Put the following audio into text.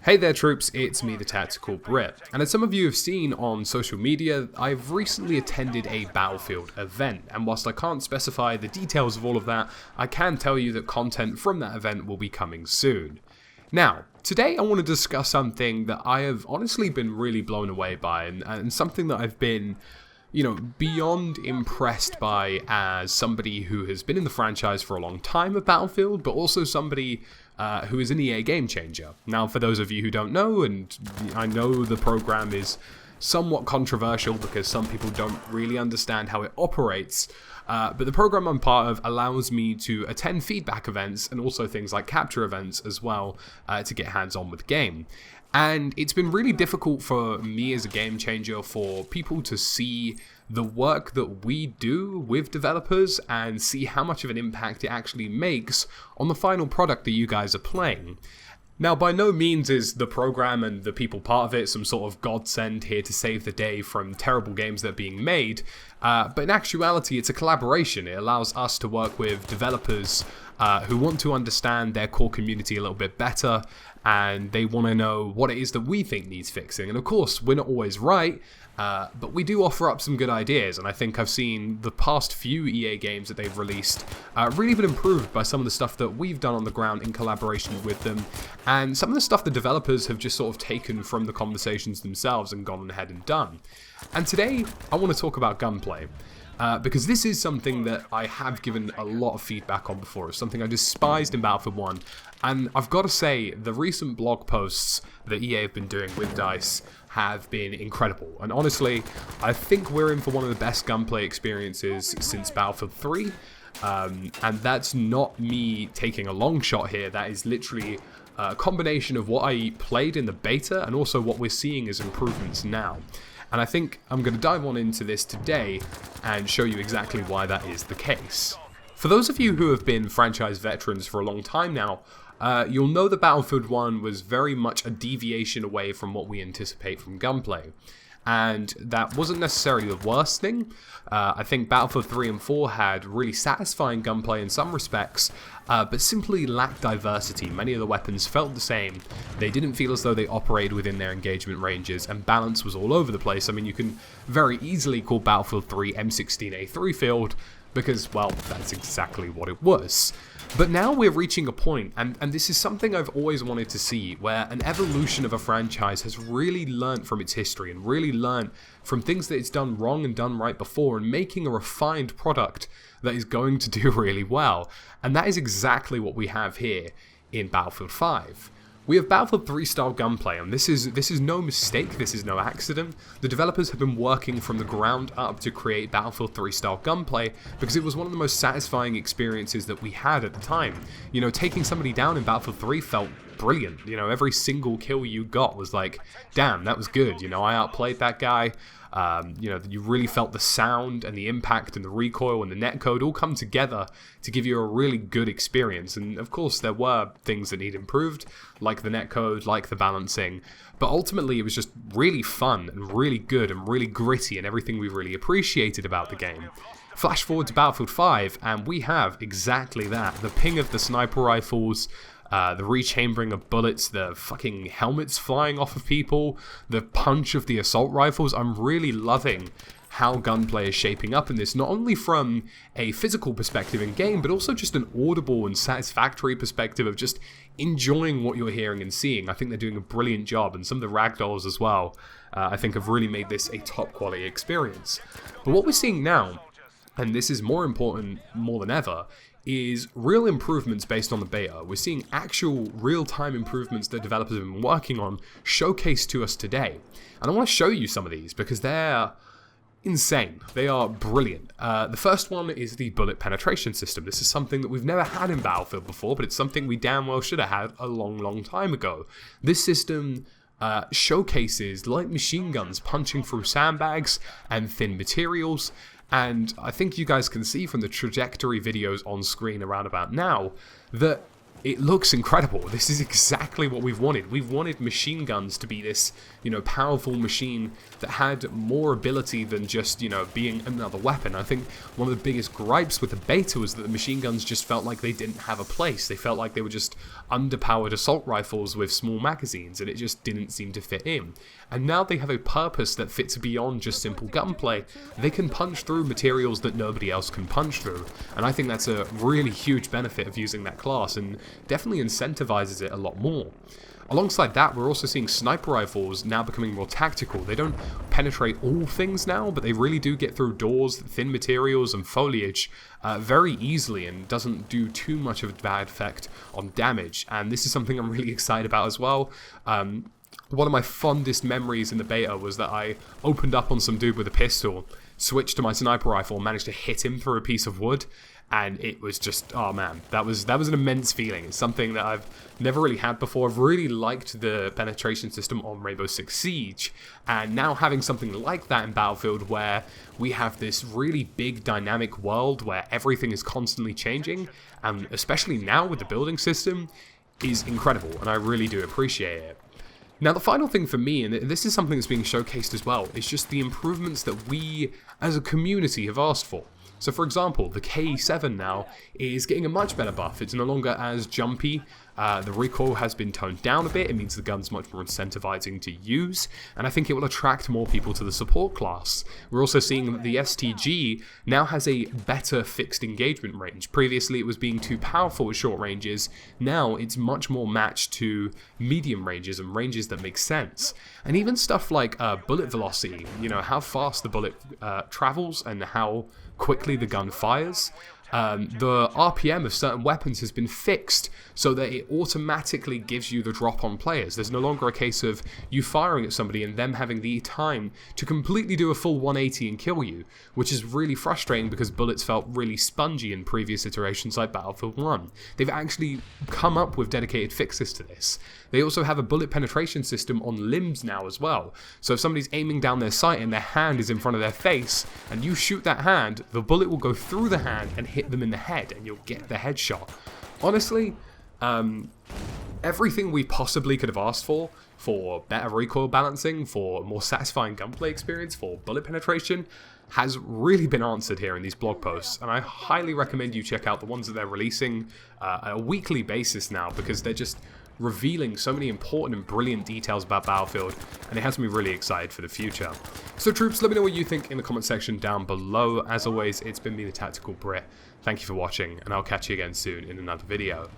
Hey there troops, it's me TheTacticalBrit, and as some of you have seen on social media, I've recently attended a Battlefield event, and whilst I can't specify the details of all of that, I can tell you that content from that event will be coming soon. Now, today I want to discuss something that I have honestly been really blown away by, and something that I've been beyond impressed by as somebody who has been in the franchise for a long time of Battlefield, but also somebody who is an EA game changer. Now, for those of you who don't know, and I know the program is somewhat controversial because some people don't really understand how it operates, but the program I'm part of allows me to attend feedback events and also things like capture events as well to get hands-on with the game. And it's been really difficult for me as a game changer for people to see the work that we do with developers and see how much of an impact it actually makes on the final product that you guys are playing. Now, by no means is the program and the people part of it some sort of godsend here to save the day from terrible games that are being made, but in actuality it's a collaboration. It allows us to work with developers who want to understand their core community a little bit better, and they want to know what it is that we think needs fixing. And of course, we're not always right, but we do offer up some good ideas, and I think I've seen the past few EA games that they've released really been improved by some of the stuff that we've done on the ground in collaboration with them, and some of the stuff the developers have just sort of taken from the conversations themselves and gone ahead and done. And today, I want to talk about Gunplay. Because this is something that I have given a lot of feedback on before. It's something I despised in Battlefield 1, and I've got to say, the recent blog posts that EA have been doing with DICE have been incredible. And honestly, I think we're in for one of the best gunplay experiences since Battlefield 3, and that's not me taking a long shot here. That is literally a combination of what I played in the beta and also what we're seeing as improvements now. And I think I'm going to dive on into this today and show you exactly why that is the case. For those of you who have been franchise veterans for a long time now, you'll know that Battlefield 1 was very much a deviation away from what we anticipate from Gunplay. And that wasn't necessarily the worst thing. I think Battlefield 3 and 4 had really satisfying gunplay in some respects, but simply lacked diversity. Many of the weapons felt the same. They didn't feel as though they operated within their engagement ranges, and balance was all over the place. I mean, you can very easily call Battlefield 3 M16A3 field, because, well, that's exactly what it was. But now we're reaching a point, and this is something I've always wanted to see, where an evolution of a franchise has really learnt from its history and really learnt from things that it's done wrong and done right before, and making a refined product that is going to do really well. And that is exactly what we have here in Battlefield 5. We have Battlefield 3 style gunplay, and this is no mistake, this is no accident. The developers have been working from the ground up to create Battlefield 3 style gunplay because it was one of the most satisfying experiences that we had at the time. You know, taking somebody down in Battlefield 3 felt brilliant. You know, every single kill you got was like, damn, that was good. You know, I outplayed that guy. You really felt the sound and the impact and the recoil and the netcode all come together to give you a really good experience. And of course, there were things that need improved, like the netcode, like the balancing. But ultimately, it was just really fun and really good and really gritty and everything we really appreciated about the game. Flash forward to Battlefield 5, and we have exactly that. The ping of the sniper rifles, the rechambering of bullets, the fucking helmets flying off of people, the punch of the assault rifles. I'm really loving how gunplay is shaping up in this, not only from a physical perspective in game, but also just an audible and satisfactory perspective of just enjoying what you're hearing and seeing. I think they're doing a brilliant job, and some of the ragdolls as well, I think have really made this a top quality experience. But what we're seeing now, and this is more important more than ever, is real improvements based on the beta. We're seeing actual real-time improvements that developers have been working on showcased to us today. And I want to show you some of these because they're insane. They are brilliant. The first one is the bullet penetration system. This is something that we've never had in Battlefield before, but it's something we damn well should have had a long time ago. This system showcases light machine guns punching through sandbags and thin materials. And I think you guys can see from the trajectory videos on screen around about now that it looks incredible. This is exactly what we've wanted. We've wanted machine guns to be this, powerful machine that had more ability than just, being another weapon. I think one of the biggest gripes with the beta was that the machine guns just felt like they didn't have a place. They felt like they were just underpowered assault rifles with small magazines, and it just didn't seem to fit in. And now they have a purpose that fits beyond just simple gunplay. They can punch through materials that nobody else can punch through, and I think that's a really huge benefit of using that class, and definitely incentivizes it a lot more. Alongside that, we're also seeing sniper rifles now becoming more tactical. They don't penetrate all things now, but they really do get through doors, thin materials, and foliage very easily, and doesn't do too much of a bad effect on damage. And this is something I'm really excited about as well. One of my fondest memories in the beta was that I opened up on some dude with a pistol, switched to my sniper rifle, and managed to hit him through a piece of wood. And it was just, oh man, that was an immense feeling. It's something that I've never really had before. I've really liked the penetration system on Rainbow Six Siege, and now having something like that in Battlefield, where we have this really big dynamic world where everything is constantly changing, and especially now with the building system, is incredible, and I really do appreciate it. Now, the final thing for me, and this is something that's being showcased as well, is just the improvements that we as a community have asked for. So for example, the K7 now is getting a much better buff. It's no longer as jumpy. The recoil has been toned down a bit. It means the gun's much more incentivizing to use, and I think it will attract more people to the support class. We're also seeing that the STG now has a better fixed engagement range. Previously it was being too powerful at short ranges. Now it's much more matched to medium ranges and ranges that make sense. And even stuff like bullet velocity, how fast the bullet travels and how quickly the gun fires. The RPM of certain weapons has been fixed so that it automatically gives you the drop on players. There's no longer a case of you firing at somebody and them having the time to completely do a full 180 and kill you, which is really frustrating because bullets felt really spongy in previous iterations like Battlefield 1. They've actually come up with dedicated fixes to this. They also have a bullet penetration system on limbs now as well. So if somebody's aiming down their sight and their hand is in front of their face and you shoot that hand, the bullet will go through the hand and hit them in the head and you'll get the headshot. Honestly, everything we possibly could have asked for better recoil balancing, for a more satisfying gunplay experience, for bullet penetration, has really been answered here in these blog posts, and I highly recommend you check out the ones that they're releasing on a weekly basis now, because they're just revealing so many important and brilliant details about Battlefield, and it has me really excited for the future. So troops, let me know what you think in the comment section down below. As always, it's been me, the Tactical Brit. Thank you for watching, and I'll catch you again soon in another video.